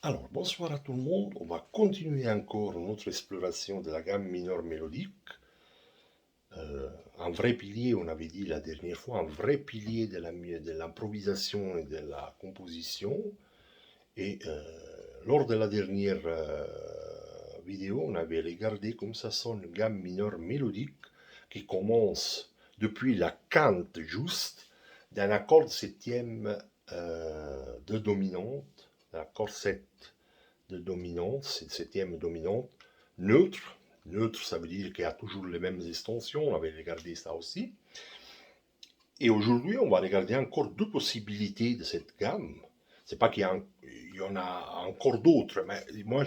Alors, bonsoir à tout le monde. On va continuer encore notre exploration de la gamme mineure mélodique. Un vrai pilier, on avait dit la dernière fois, un vrai pilier de l'improvisation et de la composition. Et lors de la dernière vidéo, on avait regardé comme ça sonne une gamme mineure mélodique qui commence depuis la quinte juste d'un accord de septième de dominante, l'accord 7 de dominante, c'est septième dominante, neutre. Neutre, ça veut dire qu'il y a toujours les mêmes extensions, on avait regardé ça aussi. Et aujourd'hui, on va regarder encore deux possibilités de cette gamme. C'est pas qu'il y en a encore d'autres, mais moi,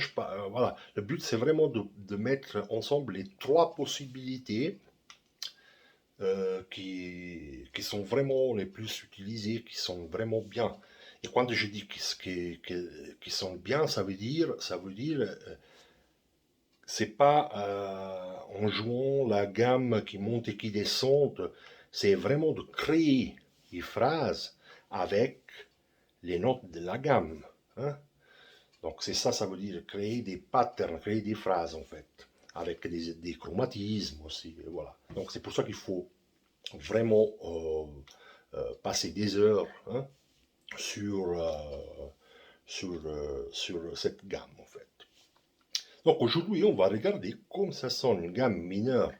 voilà, le but, c'est vraiment de mettre ensemble les trois possibilités qui sont vraiment les plus utilisées, qui sont vraiment bien. Et quand je dis qu'ils sont bien, ça veut dire c'est pas en jouant la gamme qui monte et qui descend, c'est vraiment de créer des phrases avec les notes de la gamme, hein. Donc c'est ça, ça veut dire créer des patterns, créer des phrases en fait, avec des chromatismes aussi, et voilà. Donc c'est pour ça qu'il faut vraiment passer des heures, hein, sur, sur cette gamme en fait. Donc aujourd'hui, on va regarder comment ça sonne une gamme mineure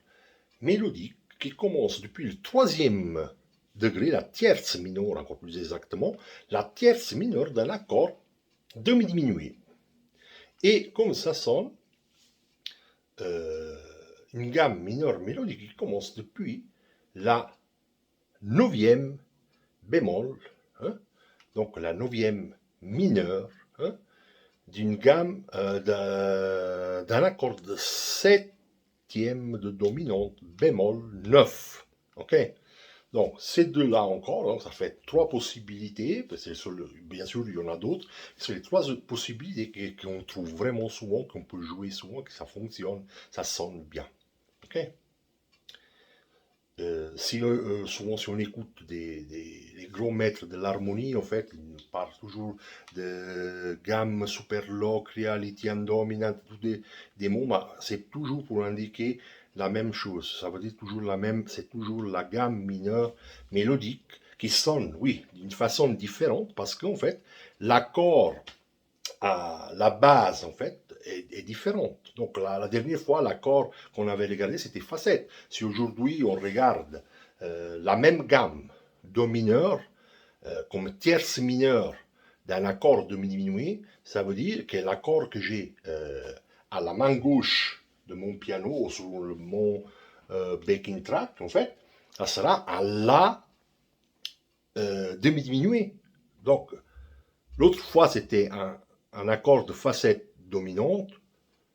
mélodique qui commence depuis le troisième degré, la tierce mineure encore plus exactement, la tierce mineure d'un accord demi-diminué. Et comme ça sonne euh, une gamme mineure mélodique qui commence depuis la neuvième bémol, hein, donc la neuvième mineure, hein, d'une gamme d'un accord de septième de dominante bémol 9. Ok. Donc ces deux-là encore, donc ça fait trois possibilités. Bien sûr, il y en a d'autres. C'est les trois possibilités qu'on trouve vraiment souvent, qu'on peut jouer souvent, que ça fonctionne, ça sonne bien. Ok. Souvent, si on écoute des gros maîtres de l'harmonie, en fait, ils parlent toujours de gamme super low, crealitian dominante, tous des mots, mais c'est toujours pour indiquer la même chose. Ça veut dire toujours la même, c'est toujours la gamme mineure mélodique qui sonne, oui, d'une façon différente, parce qu'en fait, l'accord la base, en fait, est différente. Donc, la dernière fois, l'accord qu'on avait regardé, c'était facette. Si aujourd'hui, on regarde la même gamme do mineur comme tierce mineure d'un accord de mi diminué, ça veut dire que l'accord que j'ai à la main gauche de mon piano, sur mon backing track, en fait, ça sera à la demi diminué. Donc, l'autre fois, c'était un accord de facette dominante.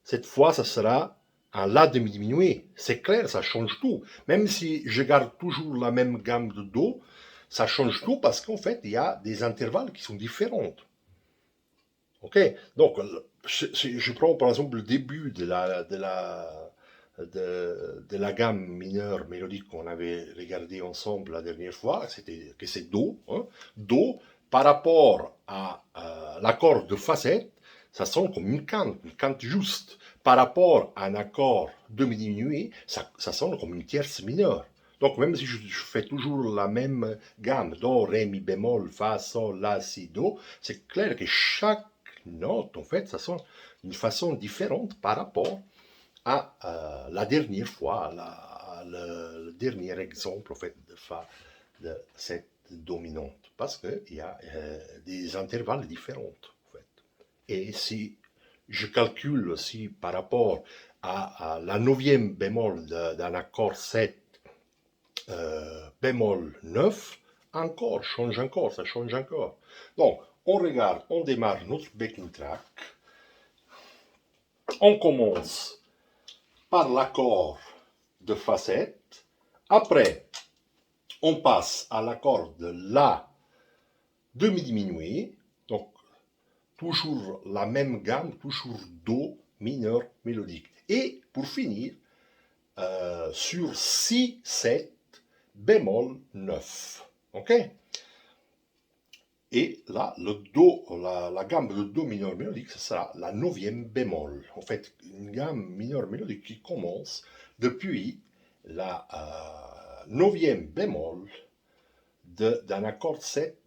Cette fois, ça sera un La demi-diminué. C'est clair, ça change tout. Même si je garde toujours la même gamme de Do, ça change tout parce qu'en fait, il y a des intervalles qui sont différents. Ok. Donc, je prends par exemple le début de la gamme mineure mélodique qu'on avait regardé ensemble la dernière fois, c'était que c'est Do, hein. Do par rapport à l'accord de facette, ça sonne comme une quinte juste. Par rapport à un accord demi-diminué, ça sonne comme une tierce mineure. Donc même si je fais toujours la même gamme, Do, Ré, Mi bémol, Fa, Sol, La, Si, Do, c'est clair que chaque note, en fait, ça sonne d'une façon différente par rapport à la dernière fois, le dernier exemple en fait, de cette dominante. Parce qu'il y a des intervalles différents. En fait. Et si je calcule aussi par rapport à la neuvième bémol d'un accord 7 bémol 9, encore, change encore, ça change encore. Donc, on regarde, on démarre notre backing track. On commence par l'accord de facette. Après, on passe à l'accord de La demi-diminué. Donc, toujours la même gamme, toujours Do mineur mélodique. Et pour finir, sur Si, 7, bémol 9. OK. Et là, le Do, la gamme de Do mineur mélodique, ce sera la neuvième bémol. En fait, une gamme mineure mélodique qui commence depuis la neuvième bémol d'un accord 7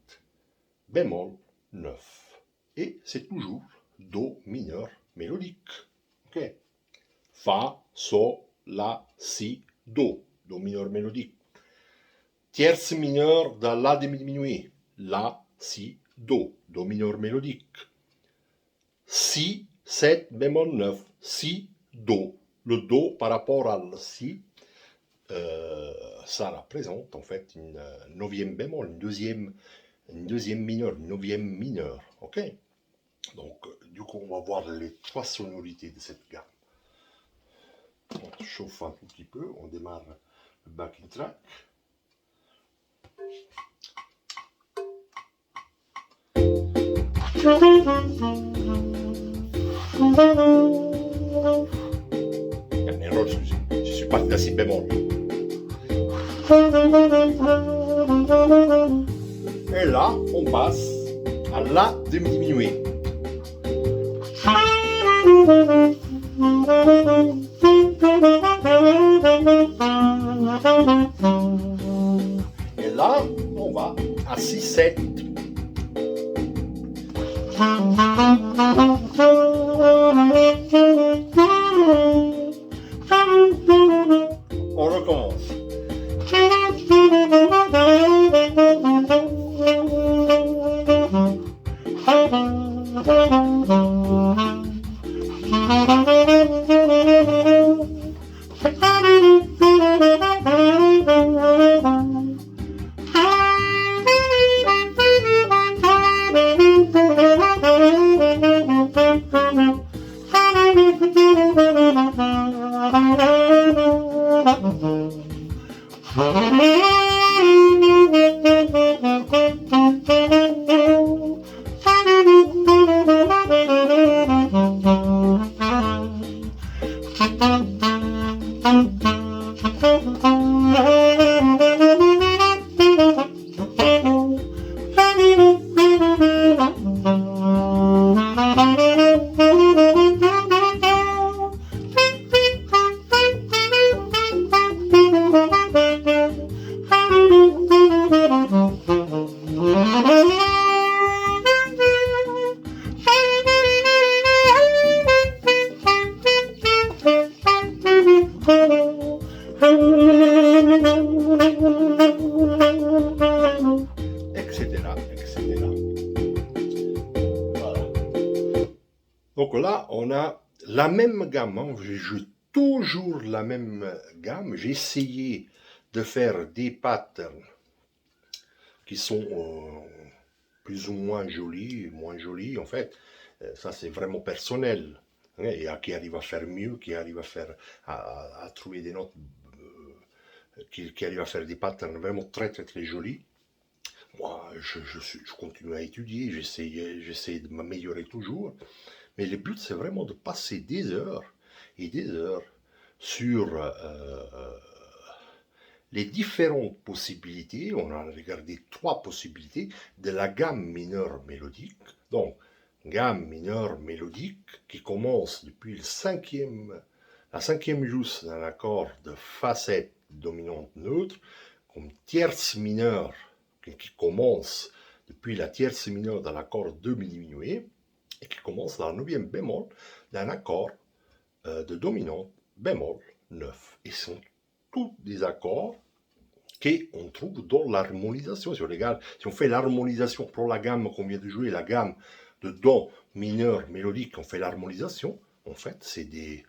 bémol 9. Et c'est toujours Do mineur mélodique. Ok. Fa, Sol, La, Si, Do. Do mineur mélodique. Tierce mineur dans La diminué. La, Si, Do. Do mineur mélodique. Si, 7 bémol 9. Si, Do. Le Do par rapport à le Si, ça représente en fait une neuvième bémol, une deuxième mineure, une neuvième mineure. Ok. Donc, du coup, on va voir les trois sonorités de cette gamme. On chauffe un tout petit peu, on démarre le backing track. Un erreur, je suis parti d'un si bémol. Et là, on passe à La diminué. Et là, on va à 6-7. On recommence. Etc. Voilà. Donc là, on a la même gamme. Hein. Je joue toujours la même gamme. J'ai essayé de faire des patterns qui sont plus ou moins jolis en fait. Ça, c'est vraiment personnel. Il y a qui arrive à faire mieux, qui arrive à faire à trouver des notes, qui arrive à faire des patterns vraiment très très très jolis. Moi, je continue à étudier, j'essaie de m'améliorer toujours, mais le but, c'est vraiment de passer des heures et des heures sur les différentes possibilités. On a regardé trois possibilités de la gamme mineure mélodique. Donc, gamme mineure mélodique qui commence depuis la cinquième jousse d'un accord de Fa7 dominante neutre, comme tierce mineure qui commence depuis la tierce mineure d'un accord 2 diminué et qui commence dans la neuvième bémol d'un accord de dominante bémol 9. Et ce sont tous des accords qu'on trouve dans l'harmonisation. Si on fait l'harmonisation pour la gamme qu'on vient de jouer, la gamme de Do mineur mélodique, on fait l'harmonisation, en fait, c'est des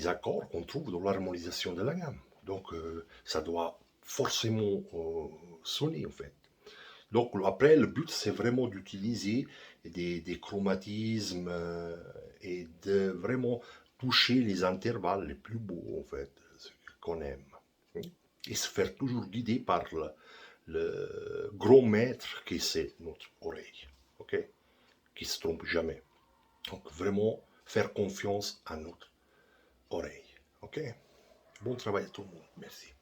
accords qu'on trouve dans l'harmonisation de la gamme. Donc, ça doit forcément sonner, en fait. Donc, après, le but, c'est vraiment d'utiliser des chromatismes et de vraiment toucher les intervalles les plus beaux, en fait, ce qu'on aime. Et se faire toujours guider par le gros maître qui c'est notre oreille, ok, qui se trompe jamais. Donc vraiment faire confiance à notre oreille, ok. Bon travail à tout le monde, merci.